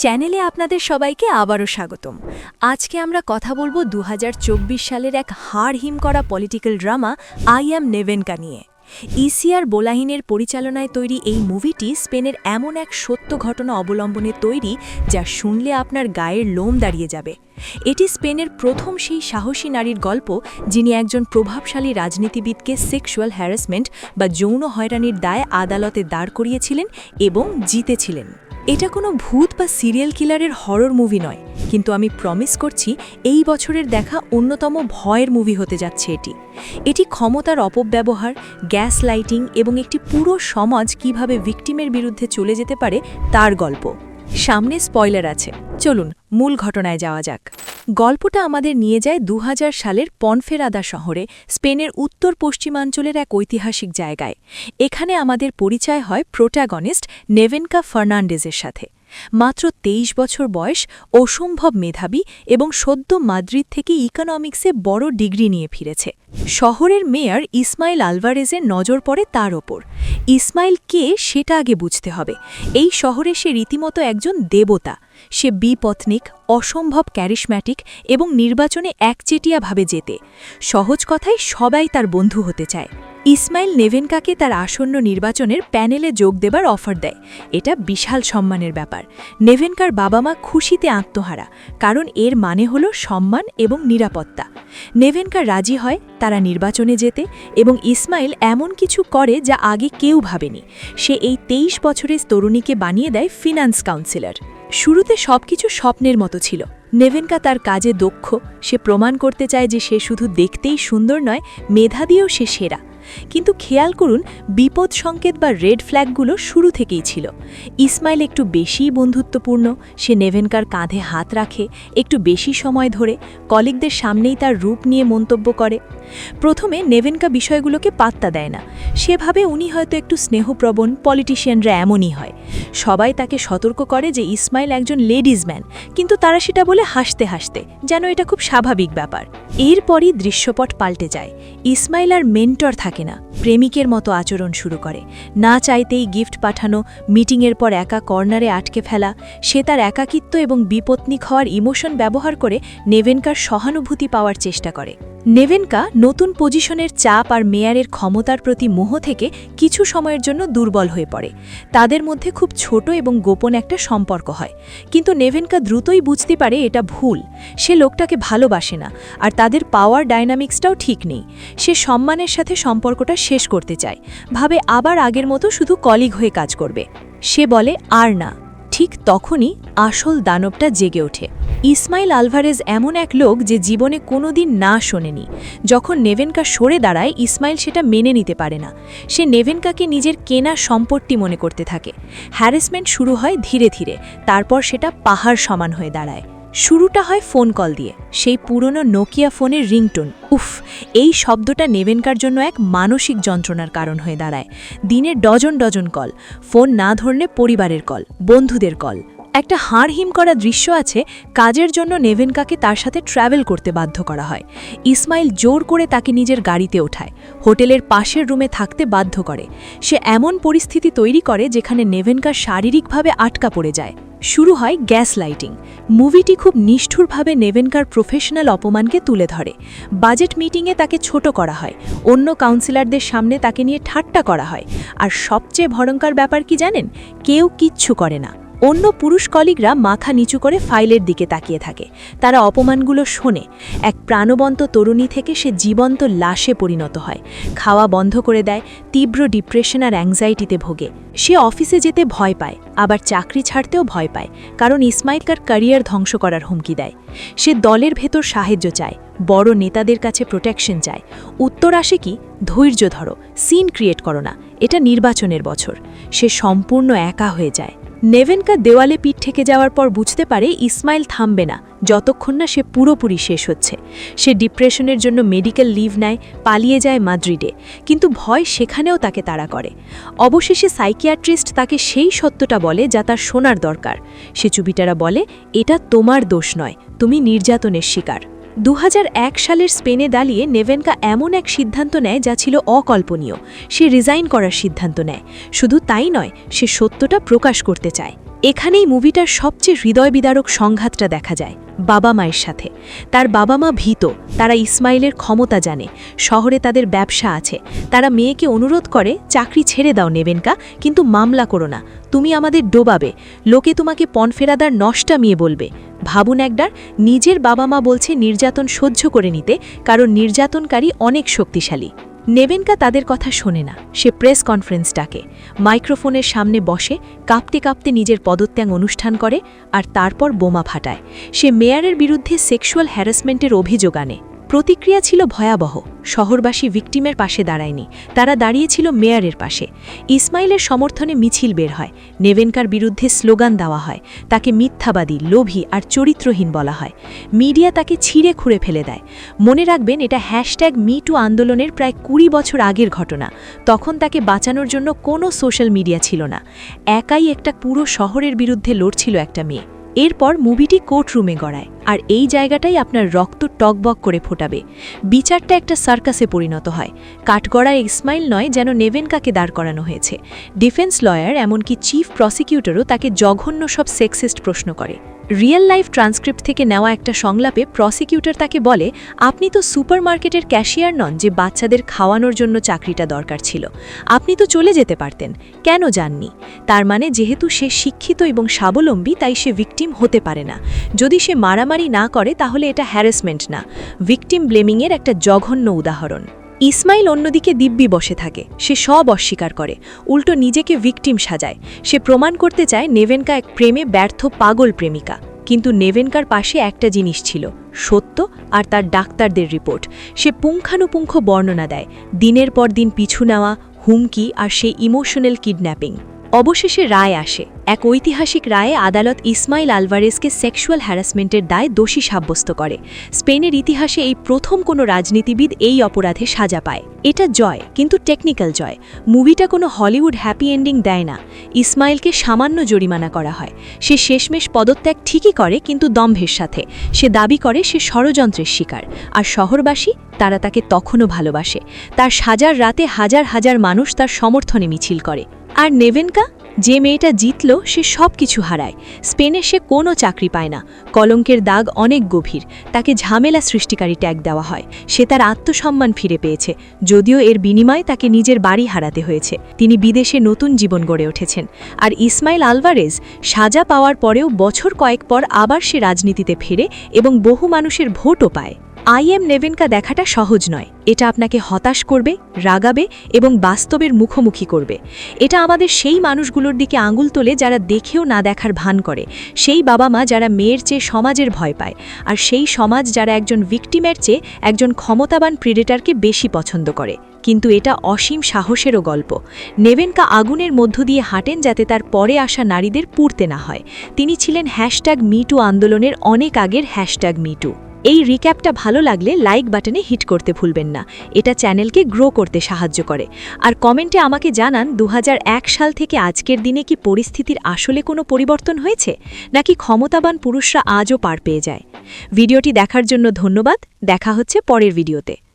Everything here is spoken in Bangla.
চ্যানেলে আপনাদের সবাইকে আবারও স্বাগতম। আজকে আমরা কথা বলবো 2024 সালের এক হাড় হিম করা পলিটিক্যাল ড্রামা আই অ্যাম নেভেনকা নিয়ে। ইসিআর বোলাহিনের পরিচালনায় তৈরি এই মুভিটি স্পেনের এমন এক সত্য ঘটনা অবলম্বনে তৈরি যা শুনলে আপনার গায়ের লোম দাঁড়িয়ে যাবে। এটি স্পেনের প্রথম সেই সাহসী নারীর গল্প যিনি একজন প্রভাবশালী রাজনীতিবিদকে সেক্সুয়াল হ্যারাসমেন্ট বা যৌন হয়রানির দায়ে আদালতে দাঁড় করিয়েছিলেন এবং জিতেছিলেন। এটা কোনো ভূত বা সিরিয়াল কিলারের হরর মুভি নয়, কিন্তু আমি প্রমিস করছি এই বছরের দেখা অন্যতম ভয়ের মুভি হতে যাচ্ছে এটি ক্ষমতার অপব্যবহার, গ্যাস লাইটিং এবং একটি পুরো সমাজ কিভাবে ভিকটিমের বিরুদ্ধে চলে যেতে পারে তার গল্প। সামনে স্পয়লার আছে, চলুন মূল ঘটনায় যাওয়া যাক। গল্পটা আমাদের নিয়ে যায় 2000 সালের পনফেরাদা শহরে, স্পেনের উত্তর পশ্চিমাঞ্চলের এক ঐতিহাসিক জায়গায়। এখানে আমাদের পরিচয় হয় প্রোটাগনিস্ট নেভেনকা ফার্নান্ডেজের সাথে। মাত্র 23 বছর বয়স, অসম্ভব মেধাবী এবং সদ্য মাদ্রিদ থেকে ইকোনমিক্সে বড় ডিগ্রি নিয়ে ফিরেছে। শহরের মেয়র ইসমাইল আলভারেজের নজর পড়ে তার ওপর। ইসমাইল কে সেটা আগে বুঝতে হবে। এই শহরে সে রীতিমতো একজন দেবতা। সে বিপত্নিক, অসম্ভব ক্যারিশম্যাটিক এবং নির্বাচনে একচেটিয়াভাবে জেতে। সহজ কথায় সবাই তার বন্ধু হতে চায়। ইসমাইল নেভেনকাকে তার আসন্ন নির্বাচনের প্যানেলে যোগ দেবার অফার দেয়। এটা বিশাল সম্মানের ব্যাপার। নেভেনকার বাবা মা খুশিতে আত্মহারা, কারণ এর মানে হলো সম্মান এবং নিরাপত্তা। নেভেনকা রাজি হয়, তারা নির্বাচনে যেতে, এবং ইসমাইল এমন কিছু করে যা আগে কেউ ভাবেনি। সে এই 23 বছরের তরুণীকে বানিয়ে দেয় ফিনান্স কাউন্সিলর। শুরুতে সবকিছু স্বপ্নের মতো ছিল। নেভেনকা তার কাজে দক্ষ, সে প্রমাণ করতে চায় যে সে শুধু দেখতেই সুন্দর নয়, মেধা দিয়েও সে সেরা। কিন্তু খেয়াল করুন, বিপদ সংকেত বা রেড ফ্ল্যাগগুলো শুরু থেকেই ছিল। ইসমাইল একটু বেশিই বন্ধুত্বপূর্ণ, সে নেভেনকার কাঁধে হাত রাখে, একটু বেশি সময় ধরে কলিগদের সামনেই তার রূপ নিয়ে মন্তব্য করে। প্রথমে নেভেনকা বিষয়গুলোকে পাত্তা দেয় না। সেভাবে উনি হয়তো একটু স্নেহপ্রবণ, পলিটিশিয়ানরা এমনই হয়। সবাই তাকে সতর্ক করে যে ইসমাইল একজন লেডিজ ম্যান, কিন্তু তারা সেটা বলে হাসতে হাসতে, যেন এটা খুব স্বাভাবিক ব্যাপার। এরপরই দৃশ্যপট পাল্টে যায়। ইসমাইল আর মেন্টর থাকে না, প্রেমিকের মতো আচরণ শুরু করে। না চাইতেই গিফট পাঠানো, মিটিংয়ের পর একা কর্নারে আটকে ফেলা। সে তার একাকিত্ব এবং বিপত্নিক হওয়ার ইমোশন ব্যবহার করে নেভেনকার সহানুভূতি পাওয়ার চেষ্টা করে। নেভেনকা নতুন পজিশনের চাপ আর মেয়ারের ক্ষমতার প্রতি মোহ থেকে কিছু সময়ের জন্য দুর্বল হয়ে পড়ে। তাদের মধ্যে খুব ছোট এবং গোপন একটা সম্পর্ক হয়, কিন্তু নেভেনকা দ্রুতই বুঝতে পারে এটা ভুল। সে লোকটাকে ভালোবাসে না, আর তাদের পাওয়ার ডাইনামিক্সটাও ঠিক নেই। সে সম্মানের সাথে সম্পর্কটা শেষ করতে চায়, ভাবে আবার আগের মতো শুধু কলিগ হয়ে কাজ করবে। সে বলে আর না। ঠিক তখনই আসল দানবটা জেগে ওঠে। ইসমাইল আলভারেজ এমন এক লোক যে জীবনে কোনোদিন না শোনেনি। যখন নেভেনকা সরে দাঁড়ায়, ইসমাইল সেটা মেনে নিতে পারে না। সে নেভেনকাকে নিজের কেনা সম্পত্তি মনে করতে থাকে। হ্যারাসমেন্ট শুরু হয় ধীরে ধীরে, তারপর সেটা পাহাড় সমান হয়ে দাঁড়ায়। শুরুটা হয় ফোন কল দিয়ে, সেই পুরনো নোকিয়া ফোনের রিংটোন। উফ, এই শব্দটা নেভেনকার জন্য এক মানসিক যন্ত্রণার কারণ হয়ে দাঁড়ায়। দিনের ডজন ডজন কল, ফোন না ধরলে পরিবারের কল, বন্ধুদের কল। একটা হাড় হিম করা দৃশ্য আছে, কাজের জন্য নেভেনকাকে তার সাথে ট্র্যাভেল করতে বাধ্য করা হয়। ইসমাইল জোর করে তাকে নিজের গাড়িতে ওঠায়, হোটেলের পাশের রুমে থাকতে বাধ্য করে। সে এমন পরিস্থিতি তৈরি করে যেখানে নেভেনকা শারীরিকভাবে আটকা পড়ে যায়। শুরু হয় গ্যাস লাইটিং। মুভিটি খুব নিষ্ঠুরভাবে নেভেনকার প্রফেশনাল অপমানকে তুলে ধরে। বাজেট মিটিংয়ে তাকে ছোট করা হয়, অন্য কাউন্সিলরদের সামনে তাকে নিয়ে ঠাট্টা করা হয়। আর সবচেয়ে ভয়ঙ্কর ব্যাপার কি জানেন? কেউ কিচ্ছু করে না। অন্য পুরুষ কলিগরা মাথা নিচু করে ফাইলের দিকে তাকিয়ে থাকে। তারা অপমানগুলো শোনে। এক প্রাণবন্ত তরুণী থেকে সে জীবন্ত লাশে পরিণত হয়, খাওয়া বন্ধ করে দেয়, তীব্র ডিপ্রেশন আর অ্যাংজাইটিতে ভোগে। সে অফিসে যেতে ভয় পায়, আবার চাকরি ছাড়তেও ভয় পায়, কারণ ইসমাইলকার ক্যারিয়ার ধ্বংস করার হুমকি দেয়। সে দলের ভেতর সাহায্য চায়, বড় নেতাদের কাছে প্রোটেকশন চায়। উত্তর আসে কি, ধৈর্য ধরো, সিন ক্রিয়েট করো না, এটা নির্বাচনের বছর। সে সম্পূর্ণ একা হয়ে যায়। নেভেনকা দেওয়ালে পিঠ ঠেকে যাওয়ার পর বুঝতে পারে ইসমাইল থামবে না যতক্ষণ না সে পুরোপুরি শেষ হচ্ছে। সে ডিপ্রেশনের জন্য মেডিকেল লিভ নেয়, পালিয়ে যায় মাদ্রিদে, কিন্তু ভয় সেখানেও তাকে তাড়া করে। অবশেষে সাইকিয়াট্রিস্ট তাকে সেই সত্যটা বলে যা তার শোনার দরকার। সে চুপিটারা বলে, এটা তোমার দোষ নয়, তুমি নির্যাতনের শিকার। 2001 সালের স্পেনে দাঁড়িয়ে নেভেনকা এমন এক সিদ্ধান্ত নেয় যা ছিল অকল্পনীয়। সে রিজাইন করার সিদ্ধান্ত নেয়। শুধু তাই নয়, সে সত্যটা প্রকাশ করতে চায়। এখানেই মুভিটার সবচেয়ে হৃদয়বিদারক সংঘাতটা দেখা যায় বাবা মায়ের সাথে। তার বাবা মা ভীত, তারা ইসমাইলের ক্ষমতা জানে, শহরে তাদের ব্যবসা আছে। তারা মেয়েকে অনুরোধ করে, চাকরি ছেড়ে দাও নেবেনকা, কিন্তু মামলা করো না, তুমি আমাদের ডোবাবে, লোকে তোমাকে পনফেরাদার নষ্টা মেয়ে বলবে। ভাবুন একবার, নিজের বাবা মা বলছে নির্যাতন সহ্য করে নিতে, কারণ নির্যাতনকারী অনেক শক্তিশালী। নেবেনকা তাদের কথা শোনে না। সে প্রেস কনফারেন্স ডাকে, মাইক্রোফোনের সামনে বসে কাঁপতে কাঁপতে নিজের পদত্যাগ অনুষ্ঠান করে, আর তারপর বোমা ফাটায়। সে মেয়রের বিরুদ্ধে সেক্সুয়াল হ্যারাসমেন্টের অভিযোগ আনে। প্রতিক্রিয়া ছিল ভয়াবহ। শহরবাসী ভিকটিমের পাশে দাঁড়ায়নি, তারা দাঁড়িয়েছিল মেয়রের পাশে। ইসমাইলের সমর্থনে মিছিল বের হয়, নেবেনকার বিরুদ্ধে স্লোগান দেওয়া হয়, তাকে মিথ্যাবাদী, লোভী আর চরিত্রহীন বলা হয়। মিডিয়া তাকে ছিঁড়ে খুঁড়ে ফেলে দেয়। মনে রাখবেন, এটা #মিটু আন্দোলনের প্রায় 20 বছর আগের ঘটনা। তখন তাকে বাঁচানোর জন্য কোনো সোশ্যাল মিডিয়া ছিল না। একাই একটা পুরো শহরের বিরুদ্ধে লড়ছিল একটা মেয়ে। এরপর মুভিটি কোর্টরুমে গড়ায়, আর এই জায়গাটাই আপনার রক্ত টকবক করে ফোটাবে। বিচারটা একটা সার্কাসে পরিণত হয়। কাঠগড়া ইসমাইল নয়, যেন নেভেনকাকে দাঁড় করানো হয়েছে। ডিফেন্স লয়ার, এমনকি চিফ প্রসিকিউটরও তাকে জঘন্য সব সেক্সিস্ট প্রশ্ন করে। রিয়েল লাইফ ট্রান্সক্রিপ্ট থেকে নেওয়া একটা সংলাপে প্রসিকিউটর তাকে বলে, আপনি তো সুপারমার্কেটের ক্যাশিয়ার নন যে বাচ্চাদের খাওয়ানোর জন্য চাকরিটা দরকার ছিল। আপনি তো চলে যেতে পারতেন, কেন যাননি? তার মানে যেহেতু সে শিক্ষিত এবং স্বাবলম্বী, তাই সে ভিকটিম হতে পারে না। যদি সে মারামারি না করে, তাহলে এটা হ্যারাসমেন্ট না, ভিকটিম ব্লেমিংয়ের একটা জঘন্য উদাহরণ। ইসমাইল অন্যদিকে দিব্যি বসে থাকে। সে সব অস্বীকার করে, উল্টো নিজেকে ভিকটিম সাজায়। সে প্রমাণ করতে চায় নেভেনকা এক প্রেমে ব্যর্থ পাগল প্রেমিকা। কিন্তু নেভেনকার পাশে একটা জিনিস ছিল, সত্য আর তার ডাক্তারদের রিপোর্ট। সে পুঙ্খানুপুঙ্খ বর্ণনা দেয়, দিনের পর দিন পিছু নেওয়া, হুমকি আর সেই ইমোশনাল কিডন্যাপিং। অবশেষে রায় আসে। এক ঐতিহাসিক রায়ে আদালত ইসমাইল আলভারেজকে সেক্সুয়াল হ্যারাসমেন্টের দায়ে দোষী সাব্যস্ত করে। স্পেনের ইতিহাসে এই প্রথম কোনো রাজনীতিবিদ এই অপরাধে সাজা পায়। এটা জয়, কিন্তু টেকনিক্যাল জয়। মুভিটা কোনো হলিউড হ্যাপি এন্ডিং দেয় না। ইসমাইলকে সামান্য জরিমানা করা হয়। সে শেষমেশ পদত্যাগ ঠিকই করে, কিন্তু দম্ভের সাথে। সে দাবি করে সে ষড়যন্ত্রের শিকার, আর শহরবাসী তারা তাকে তখনও ভালোবাসে। তার সাজার রাতে হাজার হাজার মানুষ তার সমর্থনে মিছিল করে। আর নেভেনকা, যে মেয়েটা জিতল, সে সব কিছু হারায়। স্পেনে সে কোনো চাকরি পায় না। কলঙ্কের দাগ অনেক গভীর। তাকে ঝামেলা সৃষ্টিকারী ট্যাগ দেওয়া হয়। সে তার আত্মসম্মান ফিরে পেয়েছে, যদিও এর বিনিময়ে তাকে নিজের বাড়ি হারাতে হয়েছে। তিনি বিদেশে নতুন জীবন গড়ে উঠেছেন। আর ইসমাইল আলভারেজ সাজা পাওয়ার পরেও বছর কয়েক পর আবার সে রাজনীতিতে ফেরে এবং বহু মানুষের ভোটও পায়। নেভেনকা দেখাটা সহজ নয়। এটা আপনাকে হতাশ করবে, রাগাবে এবং বাস্তবের মুখোমুখি করবে। এটা আমাদের সেই মানুষগুলোর দিকে আঙুল তোলে যারা দেখেও না দেখার ভান করে, সেই বাবা মা যারা মেয়ের চেয়ে সমাজের ভয় পায়, আর সেই সমাজ যারা একজন ভিকটিমের চেয়ে একজন ক্ষমতাবান প্রেডেটারকে বেশি পছন্দ করে। কিন্তু এটা অসীম সাহসেরও গল্প। নেভেনকা আগুনের মধ্য দিয়ে হাঁটেন যাতে তার পরে আসা নারীদের পুড়তে না হয়। তিনি ছিলেন #মিটু আন্দোলনের অনেক আগের #মিটু। এই রিক্যাপটা ভালো লাগলে লাইক বাটনে হিট করতে ভুলবেন না। এটা চ্যানেলকে গ্রো করতে সাহায্য করে। আর কমেন্টে আমাকে জানান, 2001 সাল থেকে আজকের দিনে কি পরিস্থিতির আসলে কোনো পরিবর্তন হয়েছে, নাকি ক্ষমতাবান পুরুষরা আজও পার পেয়ে যায়? ভিডিওটি দেখার জন্য ধন্যবাদ। দেখা হচ্ছে পরের ভিডিওতে।